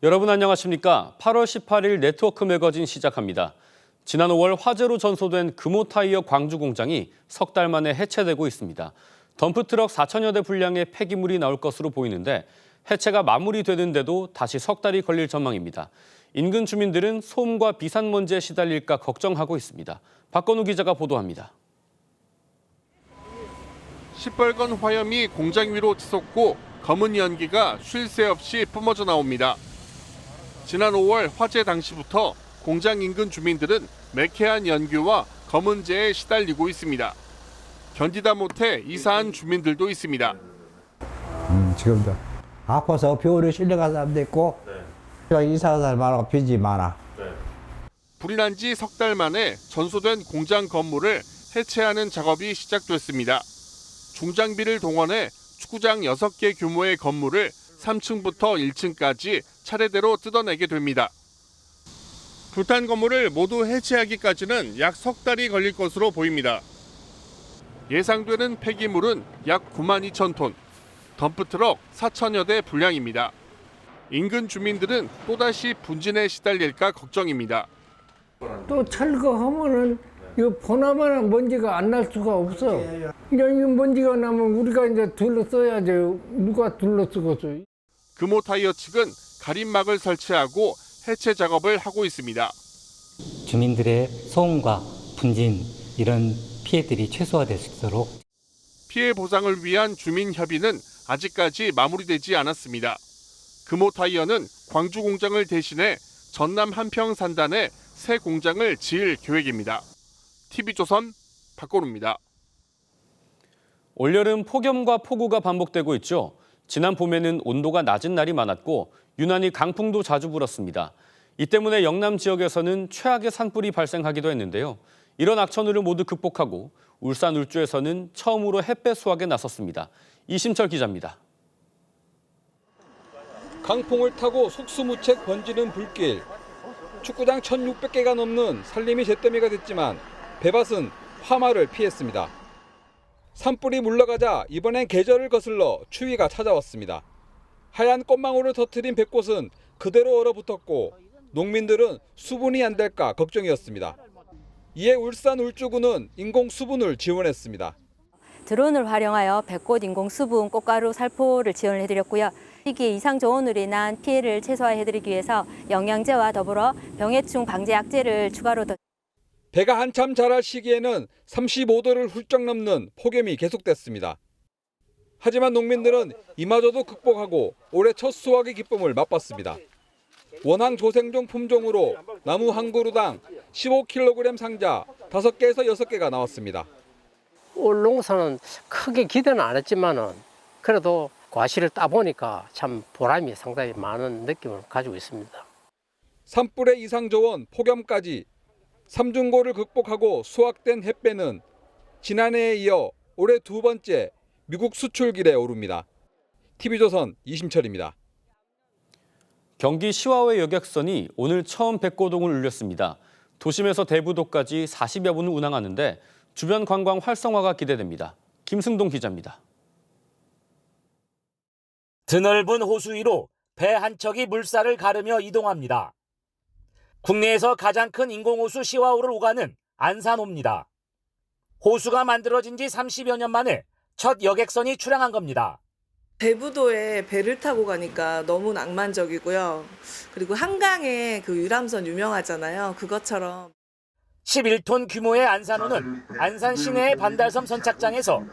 여러분 안녕하십니까? 8월 18일 네트워크 매거진 시작합니다. 지난 5월 화재로 전소된 금호타이어 광주 공장이 석 달 만에 해체되고 있습니다. 덤프트럭 4천여 대 분량의 폐기물이 나올 것으로 보이는데 해체가 마무리되는데도 다시 석 달이 걸릴 전망입니다. 인근 주민들은 소음과 비산먼지에 시달릴까 걱정하고 있습니다. 박건우 기자가 보도합니다. 시뻘건 화염이 공장 위로 치솟고 검은 연기가 쉴 새 없이 뿜어져 나옵니다. 지난 5월 화재 당시부터 공장 인근 주민들은 매캐한 연기와 검은 재에 시달리고 있습니다. 견디다 못해 이사한 주민들도 있습니다. 지금도 아파서 병원에 실려간 사람도 있고 이사한 사람하고 빚이 많아. 불이 난 지 석 달 만에 전소된 공장 건물을 해체하는 작업이 시작됐습니다. 중장비를 동원해 축구장 6개 규모의 건물을 3층부터 1층까지 차례대로 뜯어내게 됩니다. 불탄 건물을 모두 해체하기까지는 약 석 달이 걸릴 것으로 보입니다. 예상되는 폐기물은 약 9만 2천 톤, 덤프트럭 4천여 대 분량입니다. 인근 주민들은 또다시 분진에 시달릴까 걱정입니다. 또 철거하면은 이 보나마나 먼지가 안 날 수가 없어. 이런 이 먼지가 나면 우리가 이제 둘러써야지. 누가 둘러쓰겠어. 금호타이어 측은 가림막을 설치하고 해체 작업을 하고 있습니다. 주민들의 소음과 분진 이런 피해들이 최소화될 수 있도록 피해 보상을 위한 주민협의는 아직까지 마무리되지 않았습니다. 금호타이어는 광주 공장을 대신해 전남 한평 산단에 새 공장을 지을 계획입니다. TV조선 박건우입니다. 올여름 폭염과 폭우가 반복되고 있죠. 지난 봄에는 온도가 낮은 날이 많았고 유난히 강풍도 자주 불었습니다. 이 때문에 영남 지역에서는 최악의 산불이 발생하기도 했는데요. 이런 악천후를 모두 극복하고 울산 울주에서는 처음으로 햇볕 수확에 나섰습니다. 이심철 기자입니다. 강풍을 타고 속수무책 번지는 불길. 축구장 1,600개가 넘는 산림이 잿더미가 됐지만 배밭은 화마를 피했습니다. 산불이 물러가자 이번엔 계절을 거슬러 추위가 찾아왔습니다. 하얀 꽃망울을 터뜨린 뱃꽃은 그대로 얼어붙었고 농민들은 수분이 안 될까 걱정이었습니다. 이에 울산 울주군은 인공 수분을 지원했습니다. 드론을 활용하여 뱃꽃 인공 수분 꽃가루 살포를 지원을 해드렸고요. 시기에 이상 저온으로 인한 피해를 최소화해드리기 위해서 영양제와 더불어 병해충 방제 약제를 추가로 더. 배가 한참 자랄 시기에는 35도를 훌쩍 넘는 폭염이 계속됐습니다. 하지만 농민들은 이마저도 극복하고 올해 첫 수확의 기쁨을 맛봤습니다. 원앙 조생종 품종으로 나무 한 그루당 15kg 상자 5개에서 6개가 나왔습니다. 올 농사는 크게 기대는 안 했지만은 그래도 과실을 따보니까 참 보람이 상당히 많은 느낌을 가지고 있습니다. 산불의 이상저온, 폭염까지 삼중고를 극복하고 수확된 햇배는 지난해에 이어 올해 두 번째 미국 수출길에 오릅니다. TV조선 이심철입니다. 경기 시화회 여객선이 오늘 처음 백고동을 울렸습니다. 도심에서 대부도까지 40여 분을 운항하는데 주변 관광 활성화가 기대됩니다. 김승동 기자입니다. 드넓은 호수 위로 배 한 척이 물살을 가르며 이동합니다. 국내에서 가장 큰 인공호수 시화호를 오가는 안산호입니다. 호수가 만들어진 지 30여 년 만에 첫 여객선이 출항한 겁니다. 대부도에 배를 타고 가니까 너무 낭만적이고요. 그리고 한강에 그 유람선 유명하잖아요. 그것처럼. 11톤 규모의 안산호는 안산 시내의 반달섬 선착장에서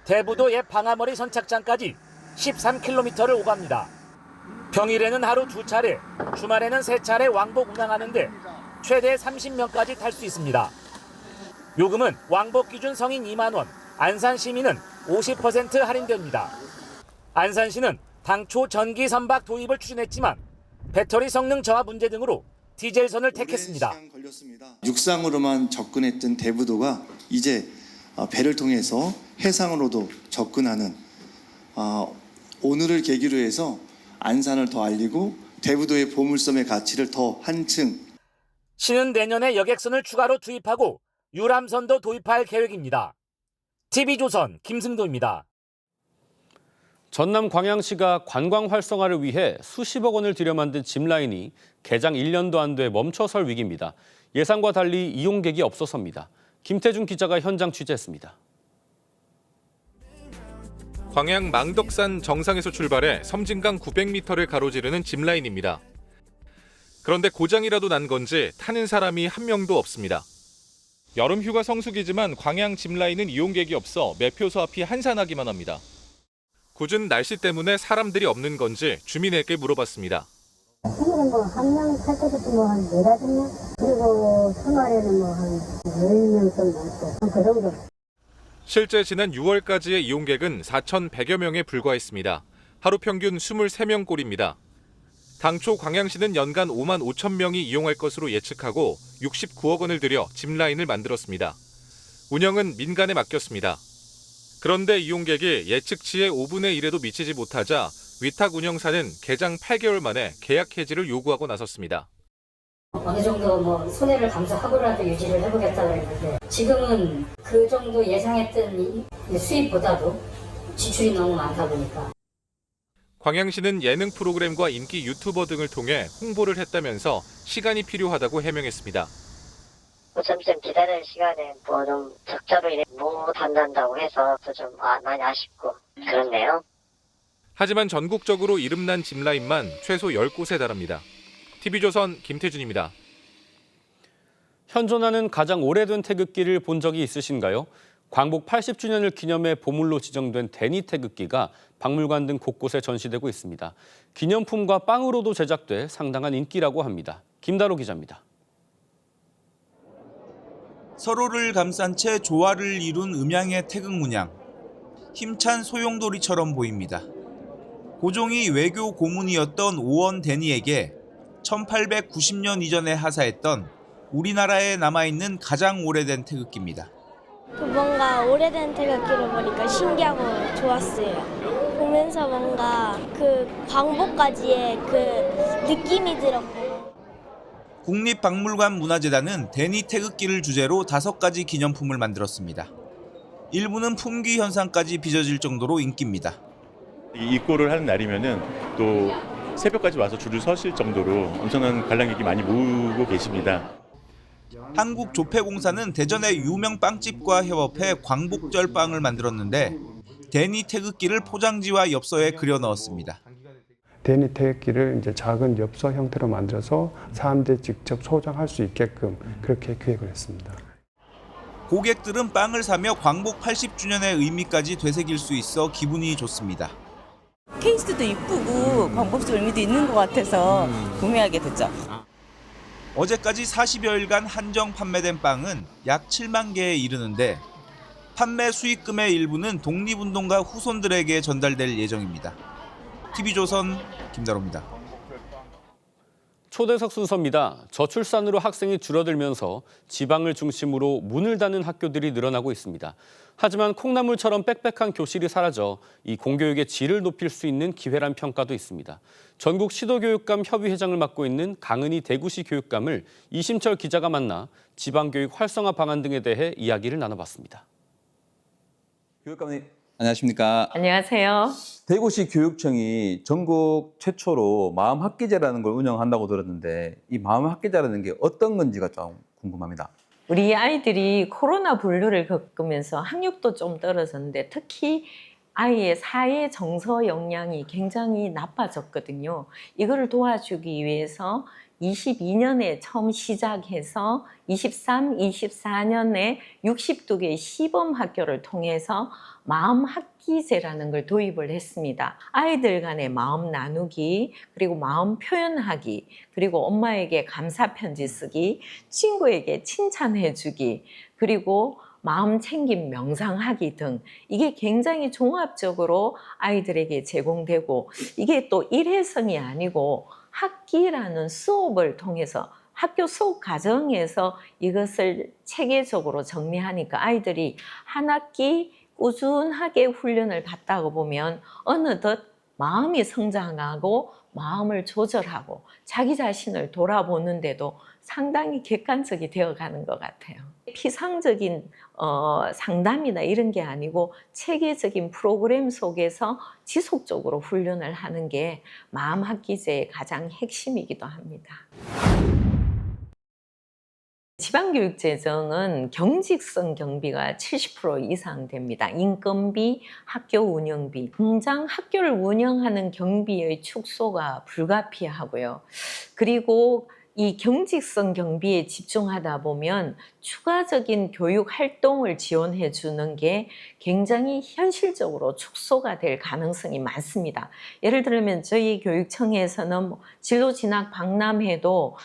대부도 옛 방아머리 선착장까지 13km를 오갑니다. 평일에는 하루 2차례, 주말에는 3차례 왕복 운항하는데 최대 30명까지 탈 수 있습니다. 요금은 왕복 기준 성인 2만 원, 안산 시민은 50% 할인됩니다. 안산시는 당초 전기 선박 도입을 추진했지만 배터리 성능 저하 문제 등으로 디젤선을 택했습니다. 육상으로만 접근했던 대부도가 이제 배를 통해서 해상으로도 접근하는 오늘을 계기로 해서 안산을 더 알리고 대부도의 보물섬의 가치를 더 한층. 시는 내년에 여객선을 추가로 투입하고 유람선도 도입할 계획입니다. TV조선 김승도입니다. 전남 광양시가 관광 활성화를 위해 수십억 원을 들여 만든 짚라인이 개장 1년도 안 돼 멈춰설 위기입니다. 예상과 달리 이용객이 없어서입니다. 김태준 기자가 현장 취재했습니다. 광양 망덕산 정상에서 출발해 섬진강 900m를 가로지르는 짚라인입니다. 그런데 고장이라도 난 건지 타는 사람이 한 명도 없습니다. 여름 휴가 성수기지만 광양 짚라인은 이용객이 없어 매표소 앞이 한산하기만 합니다. 궂은 날씨 때문에 사람들이 없는 건지 주민에게 물어봤습니다. 평일에 한 명 탈 때도 한 4-5명? 그리고 주말에는 한 10명 정도 있고, 그 정도. 실제 지난 6월까지의 이용객은 4,100여 명에 불과했습니다. 하루 평균 23명꼴입니다. 당초 광양시는 연간 5만 5천 명이 이용할 것으로 예측하고 69억 원을 들여 짚라인을 만들었습니다. 운영은 민간에 맡겼습니다. 그런데 이용객이 예측치의 5분의 1에도 미치지 못하자 위탁 운영사는 개장 8개월 만에 계약 해지를 요구하고 나섰습니다. 어느 정도 손해를 감수하고라도 유지를 해보겠다고 했는데 지금은 그 정도 예상했던 수입보다도 지출이 너무 많다 보니까. 광양시는 예능 프로그램과 인기 유튜버 등을 통해 홍보를 했다면서 시간이 필요하다고 해명했습니다. 점점 기다리는 시간에 좀 적자로 인해 못 한다고 해서 좀 많이 아쉽고 그렇네요. 하지만 전국적으로 이름난 짚라인만 최소 10곳에 달합니다. TV조선 김태준입니다. 현존하는 가장 오래된 태극기를 본 적이 있으신가요? 광복 80주년을 기념해 보물로 지정된 데니 태극기가 박물관 등 곳곳에 전시되고 있습니다. 기념품과 빵으로도 제작돼 상당한 인기라고 합니다. 김다로 기자입니다. 서로를 감싼 채 조화를 이룬 음양의 태극 문양. 힘찬 소용돌이처럼 보입니다. 고종이 외교 고문이었던 오원 데니에게 1890년 이전에 하사했던 우리나라에 남아있는 가장 오래된 태극기입니다. 뭔가 오래된 태극기를 보니까 신기하고 좋았어요. 보면서 뭔가 그 광복까지의 그 느낌이 들었고. 국립박물관 문화재단은 데니 태극기를 주제로 5가지 기념품을 만들었습니다. 일부는 품귀 현상까지 빚어질 정도로 인기입니다. 입고를 하는 날이면은 또 새벽까지 와서 줄을 서실 정도로 엄청난 관람객이 많이 모으고 계십니다. 한국조폐공사는 대전의 유명 빵집과 협업해 광복절 빵을 만들었는데 데니 태극기를 포장지와 엽서에 그려 넣었습니다. 데니 태극기를 이제 작은 엽서 형태로 만들어서 사람들이 직접 소장할 수 있게끔 그렇게 기획을 했습니다. 고객들은 빵을 사며 광복 80주년의 의미까지 되새길 수 있어 기분이 좋습니다. 케이스도 이쁘고 광복절 의미도 있는 것 같아서 구매하게 됐죠. 어제까지 40여일간 한정 판매된 빵은 약 7만 개에 이르는데 판매 수익금의 일부는 독립운동가 후손들에게 전달될 예정입니다. TV조선 김다로입니다. 초대석 순서입니다. 저출산으로 학생이 줄어들면서 지방을 중심으로 문을 닫는 학교들이 늘어나고 있습니다. 하지만 콩나물처럼 빽빽한 교실이 사라져 이 공교육의 질을 높일 수 있는 기회란 평가도 있습니다. 전국 시도교육감 협의회장을 맡고 있는 강은희 대구시 교육감을 이심철 기자가 만나 지방교육 활성화 방안 등에 대해 이야기를 나눠봤습니다. 교육감님 안녕하십니까? 안녕하세요. 대구시 교육청이 전국 최초로 마음학기제라는 걸 운영한다고 들었는데 이 마음학기제라는 게 어떤 건지가 좀 궁금합니다. 우리 아이들이 코로나 분류를 겪으면서 학력도 좀 떨어졌는데 특히 아이의 사회 정서 역량이 굉장히 나빠졌거든요. 이거를 도와주기 위해서 22년에 처음 시작해서 23, 24년에 62개의 시범 학교를 통해서 마음학기제라는 걸 도입을 했습니다. 아이들 간의 마음 나누기, 그리고 마음 표현하기, 그리고 엄마에게 감사 편지 쓰기, 친구에게 칭찬해주기, 그리고 마음 챙김 명상하기 등 이게 굉장히 종합적으로 아이들에게 제공되고 이게 또 일회성이 아니고 학기라는 수업을 통해서 학교 수업 과정에서 이것을 체계적으로 정리하니까 아이들이 한 학기 꾸준하게 훈련을 받다가 보면 어느덧 마음이 성장하고 마음을 조절하고 자기 자신을 돌아보는데도 상당히 객관적이 되어가는 것 같아요. 피상적인 상담이나 이런 게 아니고 체계적인 프로그램 속에서 지속적으로 훈련을 하는 게 마음학기제의 가장 핵심이기도 합니다. 지방교육재정은 경직성 경비가 70% 이상 됩니다. 인건비, 학교 운영비, 당장 학교를 운영하는 경비의 축소가 불가피하고요. 그리고 이 경직성 경비에 집중하다 보면 추가적인 교육 활동을 지원해 주는 게 굉장히 현실적으로 축소가 될 가능성이 많습니다. 예를 들면 저희 교육청에서는 진로 진학 박람회도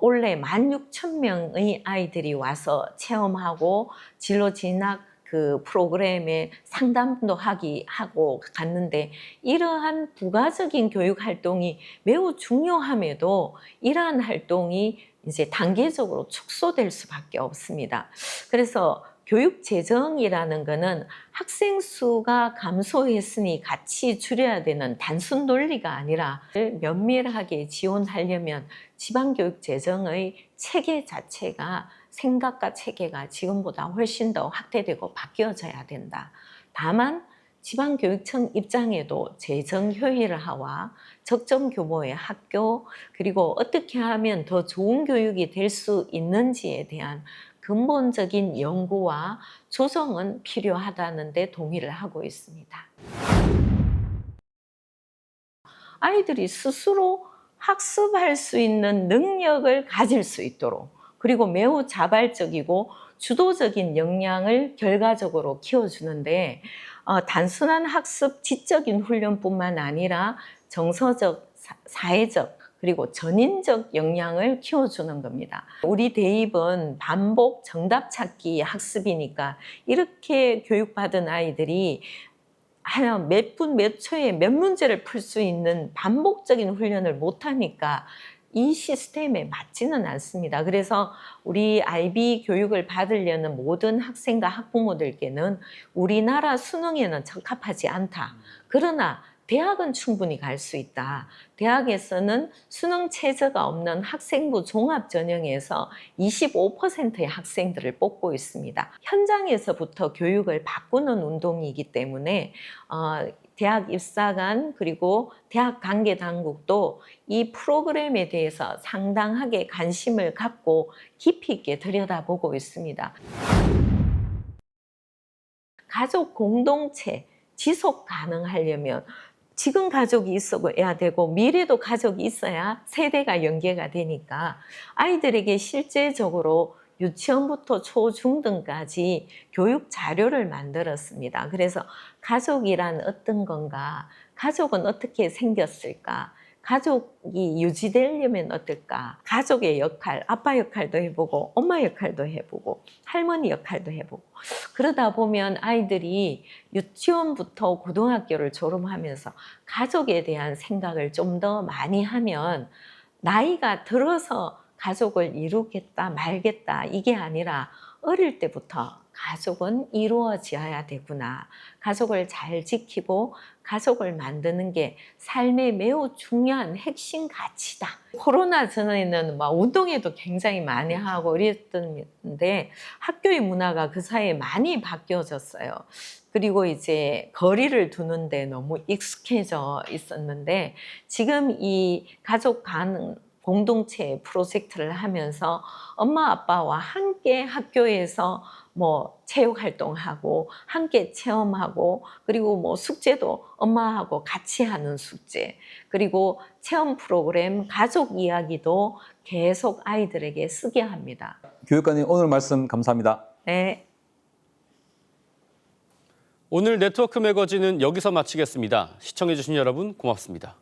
올해 16,000명의 아이들이 와서 체험하고 진로 진학 그 프로그램에 상담도 하고 갔는데, 이러한 부가적인 교육 활동이 매우 중요함에도 이러한 활동이 이제 단계적으로 축소될 수밖에 없습니다. 그래서 교육 재정이라는 거는 학생 수가 감소했으니 같이 줄여야 되는 단순 논리가 아니라 면밀하게 지원하려면 지방교육 재정의 체계 자체가, 생각과 체계가 지금보다 훨씬 더 확대되고 바뀌어져야 된다. 다만 지방교육청 입장에도 재정 효율화와 적정 규모의 학교, 그리고 어떻게 하면 더 좋은 교육이 될 수 있는지에 대한 근본적인 연구와 조정은 필요하다는 데 동의를 하고 있습니다. 아이들이 스스로 학습할 수 있는 능력을 가질 수 있도록, 그리고 매우 자발적이고 주도적인 역량을 결과적으로 키워주는데, 단순한 학습 지적인 훈련뿐만 아니라 정서적, 사회적, 그리고 전인적 역량을 키워주는 겁니다. 우리 대입은 반복 정답 찾기 학습이니까 이렇게 교육받은 아이들이 한 몇 분 몇 초에 몇 문제를 풀 수 있는 반복적인 훈련을 못하니까 이 시스템에 맞지는 않습니다. 그래서 우리 IB 교육을 받으려는 모든 학생과 학부모들께는 우리나라 수능에는 적합하지 않다. 그러나 대학은 충분히 갈 수 있다. 대학에서는 수능 최저가 없는 학생부 종합전형에서 25%의 학생들을 뽑고 있습니다. 현장에서부터 교육을 바꾸는 운동이기 때문에 대학 입사관 그리고 대학 관계 당국도 이 프로그램에 대해서 상당하게 관심을 갖고 깊이 있게 들여다보고 있습니다. 가족 공동체 지속 가능하려면 지금 가족이 있어야 되고 미래도 가족이 있어야 세대가 연계가 되니까 아이들에게 실제적으로 유치원부터 초중등까지 교육 자료를 만들었습니다. 그래서 가족이란 어떤 건가, 가족은 어떻게 생겼을까, 가족이 유지되려면 어떨까, 가족의 역할, 아빠 역할도 해보고 엄마 역할도 해보고 할머니 역할도 해보고, 그러다 보면 아이들이 유치원부터 고등학교를 졸업하면서 가족에 대한 생각을 좀 더 많이 하면 나이가 들어서 가족을 이루겠다 말겠다 이게 아니라 어릴 때부터 가족은 이루어져야 되구나, 가족을 잘 지키고 가족을 만드는 게 삶의 매우 중요한 핵심 가치다. 코로나 전에는 막 운동회도 굉장히 많이 하고 이랬던데 학교의 문화가 그 사이에 많이 바뀌어졌어요. 그리고 이제 거리를 두는데 너무 익숙해져 있었는데 지금 이 가족 간 공동체 프로젝트를 하면서 엄마 아빠와 함께 학교에서 뭐 체육 활동하고 함께 체험하고, 그리고 뭐 숙제도 엄마하고 같이 하는 숙제, 그리고 체험 프로그램 가족 이야기도 계속 아이들에게 쓰게 합니다. 교육관님 오늘 말씀 감사합니다. 네. 오늘 네트워크 매거진은 여기서 마치겠습니다. 시청해주신 여러분 고맙습니다.